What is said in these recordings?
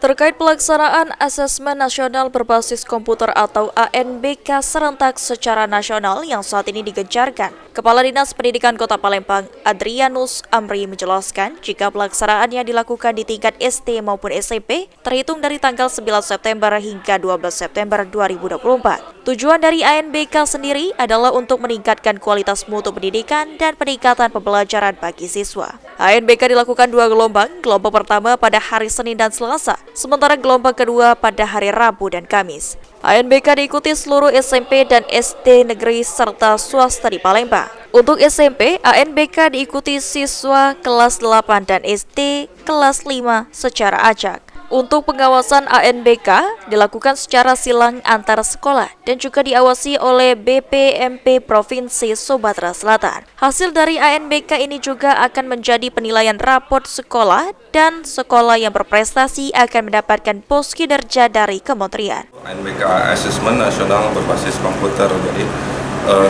Terkait pelaksanaan Asesmen Nasional Berbasis Komputer atau ANBK serentak secara nasional yang saat ini digencarkan, Kepala Dinas Pendidikan Kota Palembang, Adrianus Amri menjelaskan jika pelaksanaannya dilakukan di tingkat SD maupun SMP, terhitung dari tanggal 9 September hingga 12 September 2024. Tujuan dari ANBK sendiri adalah untuk meningkatkan kualitas mutu pendidikan dan peningkatan pembelajaran bagi siswa. ANBK dilakukan dua gelombang pertama pada hari Senin dan Selasa, sementara gelombang kedua pada hari Rabu dan Kamis. ANBK diikuti seluruh SMP dan SD negeri serta swasta di Palembang. Untuk SMP, ANBK diikuti siswa kelas 8 dan SD kelas 5 secara acak. Untuk pengawasan ANBK dilakukan secara silang antar sekolah dan juga diawasi oleh BPMP Provinsi Sumatera Selatan. Hasil dari ANBK ini juga akan menjadi penilaian raport sekolah dan sekolah yang berprestasi akan mendapatkan pos kinerja dari kementerian. ANBK Asesmen Nasional Berbasis Komputer, jadi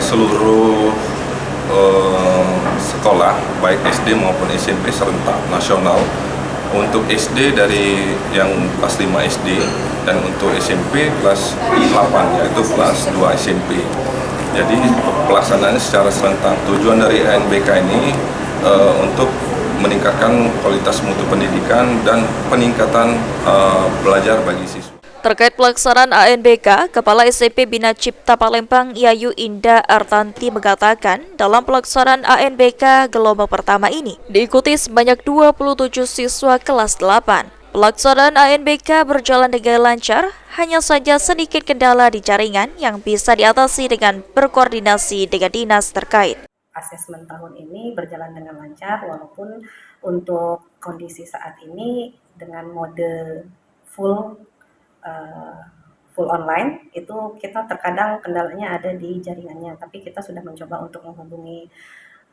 seluruh sekolah baik SD maupun SMP serentak nasional. Untuk SD dari yang kelas 5 SD dan untuk SMP kelas 8 yaitu kelas 2 SMP. Jadi pelaksanaannya secara serentak. Tujuan dari ANBK ini untuk meningkatkan kualitas mutu pendidikan dan peningkatan belajar bagi siswa. Terkait pelaksanaan ANBK, Kepala SMP Bina Cipta Palembang Yayu Indah Artanti mengatakan dalam pelaksanaan ANBK gelombang pertama ini diikuti sebanyak 27 siswa kelas 8. Pelaksanaan ANBK berjalan dengan lancar, hanya saja sedikit kendala di jaringan yang bisa diatasi dengan berkoordinasi dengan dinas terkait. Asesmen tahun ini berjalan dengan lancar walaupun untuk kondisi saat ini dengan mode full online itu kita terkadang kendalanya ada di jaringannya, tapi kita sudah mencoba untuk menghubungi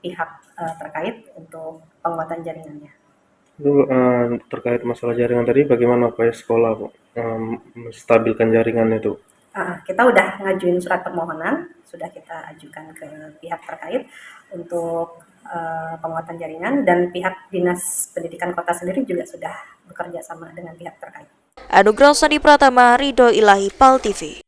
pihak terkait untuk penguatan jaringannya. Itu terkait masalah jaringan tadi, bagaimana upaya sekolah menstabilkan jaringan itu? Kita udah ngajuin surat permohonan, sudah kita ajukan ke pihak terkait untuk penguatan jaringan, dan pihak Dinas Pendidikan Kota sendiri juga sudah bekerja sama dengan pihak terkait. Anugrah Sandi Pratama, Ridho Ilahi, PAL TV.